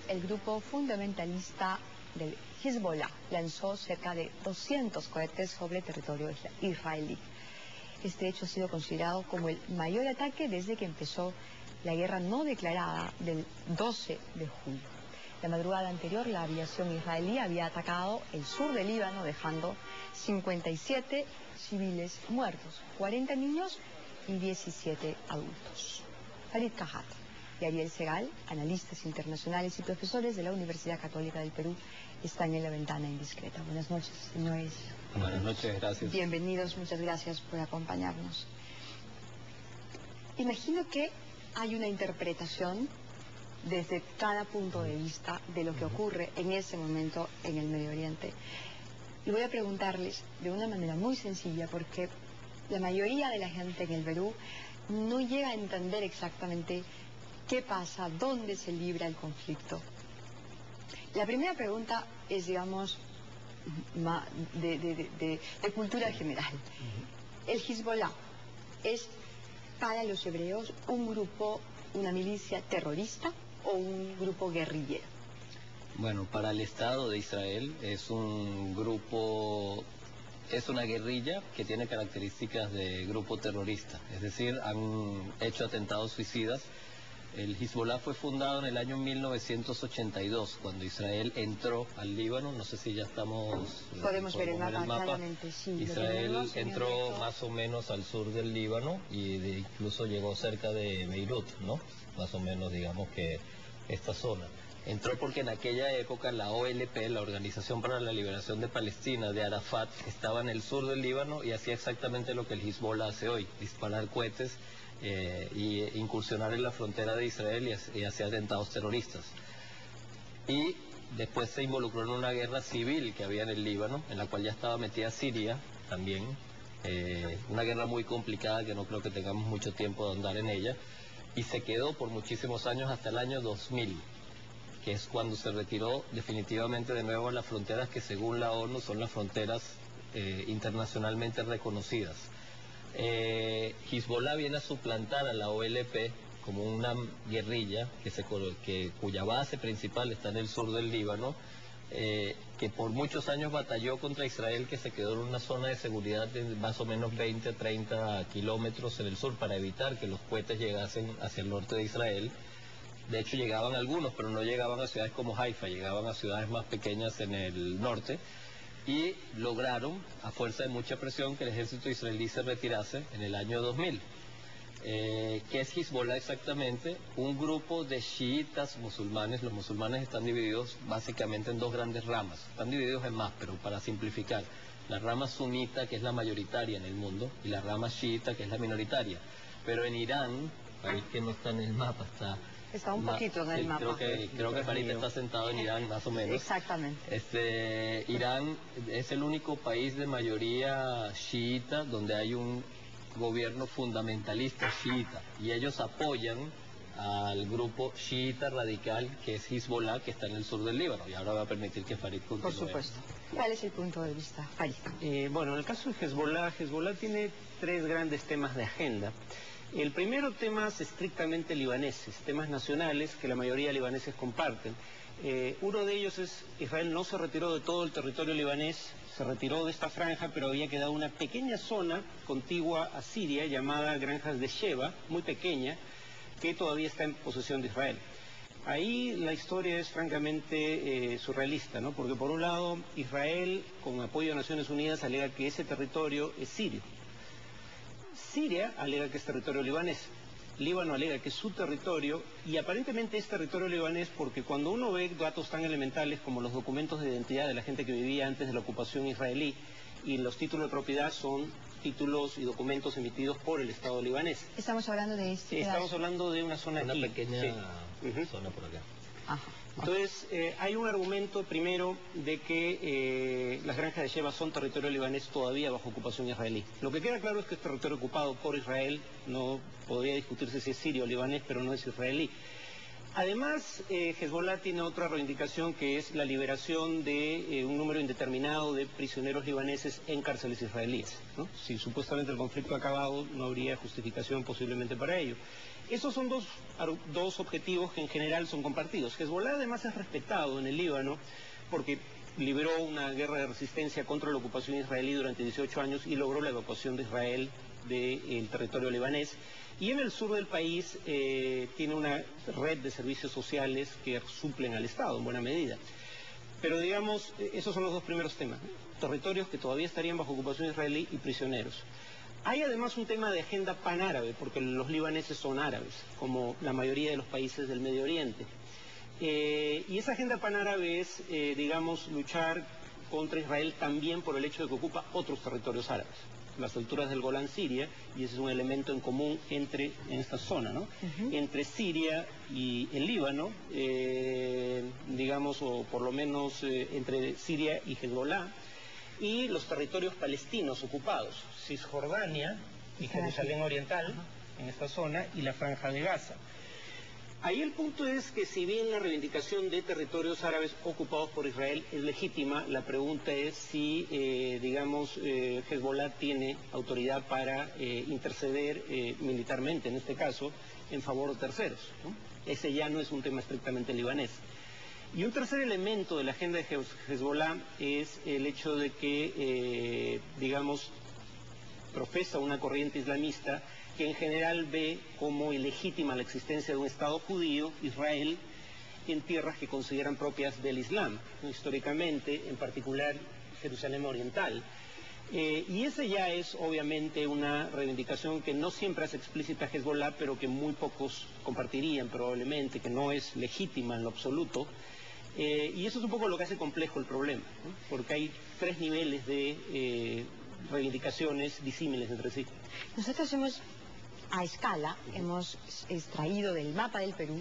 el grupo fundamentalista del Hezbollah lanzó cerca de 200 cohetes sobre territorio israelí. Este hecho ha sido considerado como el mayor ataque desde que empezó la guerra no declarada del 12 de julio. La madrugada anterior, la aviación israelí había atacado el sur del Líbano, dejando 57 civiles muertos, 40 niños y 17 adultos. Farid Cajat y Ariel Segal, analistas internacionales y profesores de la Universidad Católica del Perú, están en La Ventana Indiscreta. Buenas noches, señores. Buenas noches, gracias. Bienvenidos, muchas gracias por acompañarnos. Imagino que hay una interpretación desde cada punto de vista de lo que ocurre en ese momento en el Medio Oriente. Y voy a preguntarles de una manera muy sencilla, porque la mayoría de la gente en el Perú no llega a entender exactamente qué pasa, dónde se libra el conflicto. La primera pregunta es, digamos, de cultura general. El Hezbollah es para los hebreos un grupo, una milicia terrorista o un grupo guerrillero. Bueno, para el Estado de Israel es un grupo, es una guerrilla que tiene características de grupo terrorista, es decir, han hecho atentados suicidas. El Hezbollah fue fundado en el año 1982, cuando Israel entró al Líbano. No sé si ya estamos... Podemos ver el mapa claramente, sí. Israel entró más o menos al sur del Líbano y incluso llegó cerca de Beirut, ¿no? Más o menos, digamos que esta zona. Entró porque en aquella época la OLP, la Organización para la Liberación de Palestina, de Arafat, estaba en el sur del Líbano y hacía exactamente lo que el Hezbollah hace hoy, disparar cohetes y incursionar en la frontera de Israel y hacer atentados terroristas. Y después se involucró en una guerra civil que había en el Líbano, en la cual ya estaba metida Siria también, una guerra muy complicada que no creo que tengamos mucho tiempo de andar en ella, y se quedó por muchísimos años hasta el año 2000, que es cuando se retiró definitivamente de nuevo a las fronteras que según la ONU son las fronteras internacionalmente reconocidas. Hezbollah viene a suplantar a la OLP como una guerrilla cuya base principal está en el sur del Líbano, que por muchos años batalló contra Israel, que se quedó en una zona de seguridad de más o menos 20 a 30 kilómetros en el sur para evitar que los cohetes llegasen hacia el norte de Israel. De hecho llegaban algunos, pero no llegaban a ciudades como Haifa, llegaban a ciudades más pequeñas en el norte. Y lograron, a fuerza de mucha presión, que el ejército israelí se retirase en el año 2000. ¿Qué es Hezbollah exactamente? Un grupo de chiitas musulmanes. Los musulmanes están divididos básicamente en dos grandes ramas. Están divididos en más, pero para simplificar. La rama sunita, que es la mayoritaria en el mundo, y la rama chiita, que es la minoritaria. Pero en Irán, país que no está en el mapa, está un poquito en el mapa. Creo que Farid está sentado en Irán, más o menos. Exactamente. Irán es el único país de mayoría chiita donde hay un gobierno fundamentalista chiita, y ellos apoyan al grupo chiita radical que es Hezbollah, que está en el sur del Líbano. Y ahora va a permitir que Farid continúe. Por supuesto. ¿Cuál es el punto de vista, Farid? Bueno, en el caso de Hezbollah tiene tres grandes temas de agenda. El primero, temas estrictamente libaneses, temas nacionales que la mayoría de libaneses comparten. Uno de ellos es, Israel no se retiró de todo el territorio libanés, se retiró de esta franja, pero había quedado una pequeña zona contigua a Siria llamada Granjas de Sheba, muy pequeña, que todavía está en posesión de Israel. Ahí la historia es francamente surrealista, ¿no? Porque por un lado Israel, con apoyo de Naciones Unidas, alega que ese territorio es sirio. Siria alega que es territorio libanés, Líbano alega que es su territorio, y aparentemente es territorio libanés porque cuando uno ve datos tan elementales como los documentos de identidad de la gente que vivía antes de la ocupación israelí, y los títulos de propiedad son títulos y documentos emitidos por el Estado libanés. Estamos hablando de Estamos hablando de una zona aquí. Una pequeña zona por acá. Ajá. Entonces, hay un argumento primero de que las granjas de Sheba son territorio libanés todavía bajo ocupación israelí. Lo que queda claro es que es territorio ocupado por Israel, no podría discutirse si es sirio o libanés, pero no es israelí. Además, Hezbollah tiene otra reivindicación que es la liberación de un número indeterminado de prisioneros libaneses en cárceles israelíes, ¿no? Si supuestamente el conflicto ha acabado, no habría justificación posiblemente para ello. Esos son dos objetivos que en general son compartidos. Hezbollah además es respetado en el Líbano porque libró una guerra de resistencia contra la ocupación israelí durante 18 años y logró la evacuación de Israel del territorio libanés. Y en el sur del país tiene una red de servicios sociales que suplen al Estado en buena medida. Pero digamos, esos son los dos primeros temas, ¿no? Territorios que todavía estarían bajo ocupación israelí y prisioneros. Hay además un tema de agenda panárabe, porque los libaneses son árabes, como la mayoría de los países del Medio Oriente. Y esa agenda panárabe es, digamos, luchar contra Israel también por el hecho de que ocupa otros territorios árabes, las alturas del Golán, Siria, y ese es un elemento en común en esta zona, ¿no? Entre Siria y el Líbano, digamos, o por lo menos entre Siria y Hezbollah, y los territorios palestinos ocupados, Cisjordania y Jerusalén Oriental, en esta zona, y la Franja de Gaza. Ahí el punto es que si bien la reivindicación de territorios árabes ocupados por Israel es legítima, la pregunta es si, digamos, Hezbollah tiene autoridad para interceder militarmente, en este caso, en favor de terceros, ¿no? Ese ya no es un tema estrictamente libanés. Y un tercer elemento de la agenda de Hezbollah es el hecho de que, digamos, profesa una corriente islamista que en general ve como ilegítima la existencia de un Estado judío, Israel, en tierras que consideran propias del Islam, ¿no? Históricamente, en particular Jerusalén Oriental. Y ese ya es obviamente una reivindicación que no siempre hace explícita Hezbollah, pero que muy pocos compartirían probablemente, que no es legítima en lo absoluto. Y eso es un poco lo que hace complejo el problema, ¿no? Porque hay tres niveles de reivindicaciones disímiles entre sí. Nosotros hemos, a escala, hemos extraído del mapa del Perú